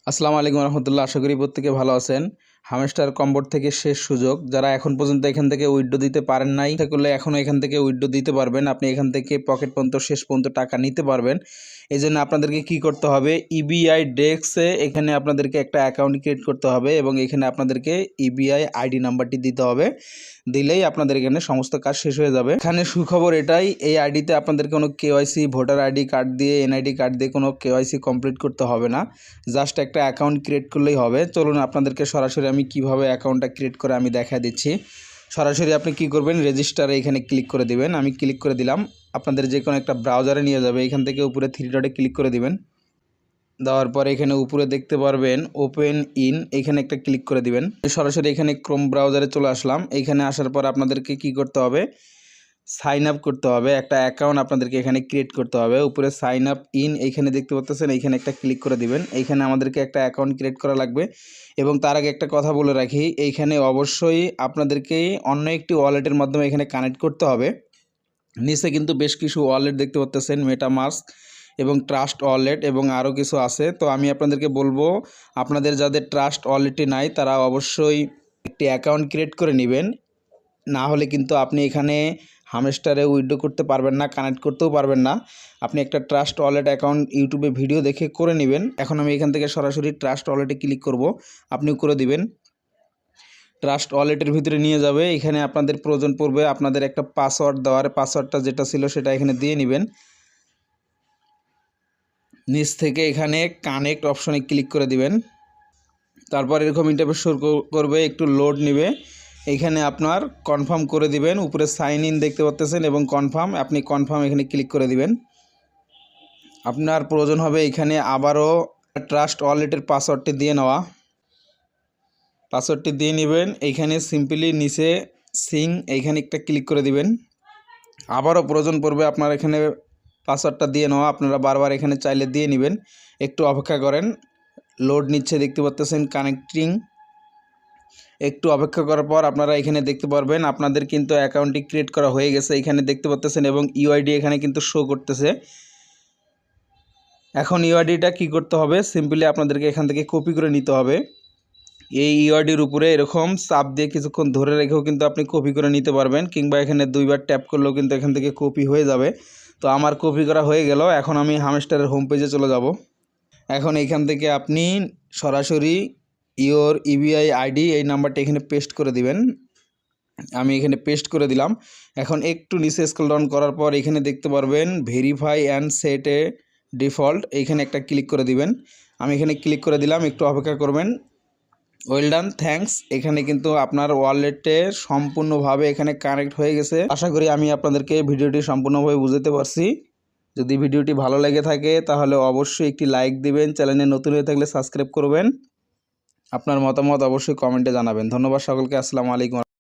আসসালামু আলাইকুম রহমতুল্লাহ। আশা করি প্রত্যেকে ভালো আছেন। হামস্টার কম্বোর থেকে শেষ সুযোগ, যারা এখন পর্যন্ত এখান থেকে উইথড্র দিতে পারেন নাই, ইচ্ছা করলে এখনও এখান থেকে উইথড্র দিতে পারবেন। আপনি এখান থেকে পকেট পর্যন্ত শেষ পর্যন্ত টাকা নিতে পারবেন। এই জন্য আপনাদেরকে কী করতে হবে, ইবিআই ডেস্কে এখানে আপনাদেরকে একটা অ্যাকাউন্ট ক্রিয়েট করতে হবে এবং এখানে আপনাদেরকে ইবিআই আইডি নাম্বারটি দিতে হবে। দিলেই আপনাদের এখানে সমস্ত কাজ শেষ হয়ে যাবে। এখানে সুখবর এটাই, এই আইডিতে আপনাদের কোনো কেওয়াইসি, ভোটার আইডি কার্ড দিয়ে, এনআইডি কার্ড দিয়ে কোনো কেওয়াইসি কমপ্লিট করতে হবে না। জাস্ট একটা অ্যাকাউন্ট ক্রিয়েট করলেই হবে। চলুন আপনাদেরকে সরাসরি আমি কিভাবে অ্যাকাউন্টটা ক্রিয়েট করে আমি দেখা দিচ্ছি। সরাসরি আপনি কি করবেন, রেজিস্টারে এখানে ক্লিক করে দিবেন। আমি ক্লিক করে দিলাম। আপনাদের যে কোনো একটা ব্রাউজারে নিয়ে যাবে। এখান থেকে উপরে থ্রি ডটে ক্লিক করে দিবেন। দেওয়ার পর এখানে উপরে দেখতে পারবেন ওপেন ইন, এখানে একটা ক্লিক করে দিবেন। সরাসরি এখানে ক্রোম ব্রাউজারে চলে আসলাম। এখানে আসার পর আপনাদেরকে কি করতে হবে, সাইন আপ করতে হবে। একটা অ্যাকাউন্ট আপনাদেরকে এখানে ক্রিয়েট করতে হবে। উপরে সাইন আপ ইন এইখানে দেখতে পাচ্ছেন, এইখানে একটা ক্লিক করে দিবেন। এইখানে আমাদেরকে একটা অ্যাকাউন্ট ক্রিয়েট করা লাগবে এবং তার আগে একটা কথা বলে রাখি, এইখানে অবশ্যই আপনাদেরকে অন্য একটি ওয়ালেটের মাধ্যমে এখানে কানেক্ট করতে হবে। নিচে কিন্তু বেশ কিছু ওয়ালেট দেখতে পাচ্ছেন, মেটামাস্ক এবং ট্রাস্ট ওয়ালেট এবং আরও কিছু আছে। তো আমি আপনাদেরকে বলবো, আপনাদের যাদের ট্রাস্ট ওয়ালেটটি নাই তারা অবশ্যই একটি অ্যাকাউন্ট ক্রিয়েট করে নেবেন। না হলে কিন্তু আপনি এখানে হামস্টারে উইথড্র করতে পারবেন না, কানেক্ট করতেও পারবেন না। আপনি একটা ট্রাস্ট ওয়ালেট অ্যাকাউন্ট ইউটিউবে ভিডিও দেখে করে নেবেন। এখন আমি এখান থেকে সরাসরি ট্রাস্ট ওয়ালেটে ক্লিক করব, আপনিও করে দিবেন। ট্রাস্ট ওয়ালেটের ভিতরে নিয়ে যাবে। এখানে আপনাদের প্রয়োজন পড়বে আপনাদের একটা পাসওয়ার্ড দেওয়ার, পাসওয়ার্ডটা যেটা ছিল সেটা এখানে দিয়ে নেবেন। নিচ থেকে এখানে কানেক্ট অপশনে ক্লিক করে দিবেন। তারপর এরকম ইন্টারফেস শো করবে, একটু লোড নেবে। এখানে আপনার কনফার্ম করে দিবেন। উপরে সাইন ইন দেখতে পাচ্ছেন এবং কনফার্ম, আপনি কনফার্ম এখানে ক্লিক করে দিবেন। আপনার প্রয়োজন হবে এখানে আবারও ট্রাস্ট ওয়ালেটের পাসওয়ার্ডটি দিয়ে নেওয়া। পাসওয়ার্ডটি দিয়ে নেবেন। এইখানে সিম্পলি নিচে সিং এইখানে একটা ক্লিক করে দিবেন। আবারও প্রয়োজন পড়বে আপনার এখানে পাসওয়ার্ডটা দিয়ে নেওয়া। আপনারা বারবার এখানে চাইলে দিয়ে নেবেন। একটু অপেক্ষা করেন, লোড নিচ্ছে দেখতে পাচ্ছেন, কানেক্টিং। একটু অপেক্ষা করার পর আপনারা এখানে দেখতে পারবেন আপনাদের কিন্তু অ্যাকাউন্টটি ক্রিয়েট করা হয়ে গেছে, এখানে দেখতে পাচ্ছেন এবং ইউআইডি এখানে কিন্তু শো করতেছে। এখন ইউআইডিটা কি করতে হবে, সিম্পলি আপনাদেরকে এখান থেকে কপি করে নিতে হবে। এই ইউআইডির উপরে এরকম চাপ দিয়ে কিছুক্ষণ ধরে রেখেও কিন্তু আপনি কপি করে নিতে পারবেন, কিংবা এখানে দুইবার ট্যাপ করলেও কিন্তু এখান থেকে কপি হয়ে যাবে। তো আমার কপি করা হয়ে গেল। এখন আমি হামস্টারের হোম পেজে চলে যাব। এখন এইখান থেকে আপনি সরাসরি ইওর ইবিআই আইডি এই নাম্বারটা এখানে পেস্ট করে দিবেন। আমি এখানে পেস্ট করে দিলাম। এখন একটু নিচে স্ক্রল ডাউন করার পর এখানে দেখতে পারবেন verify and set A default, এইখানে একটা ক্লিক করে দিবেন। আমি এখানে ক্লিক করে দিলাম, একটু অপেক্ষা করবেন। Well done, thanks. এখানে কিন্তু আপনার ওয়ালেটে সম্পূর্ণভাবে এখানে কানেক্ট হয়ে গেছে। আশা করি আমি আপনাদেরকে ভিডিওটি সম্পূর্ণভাবে বুঝাতে পারছি। যদি ভিডিওটি ভালো লেগে থাকে তাহলে অবশ্যই একটি লাইক দিবেন, চ্যানেলে নতুন হয়ে থাকলে সাবস্ক্রাইব করবেন। আপনার মতামত অবশ্যই কমেন্টে জানাবেন। ধন্যবাদ সকলকে। আসসালামু আলাইকুম।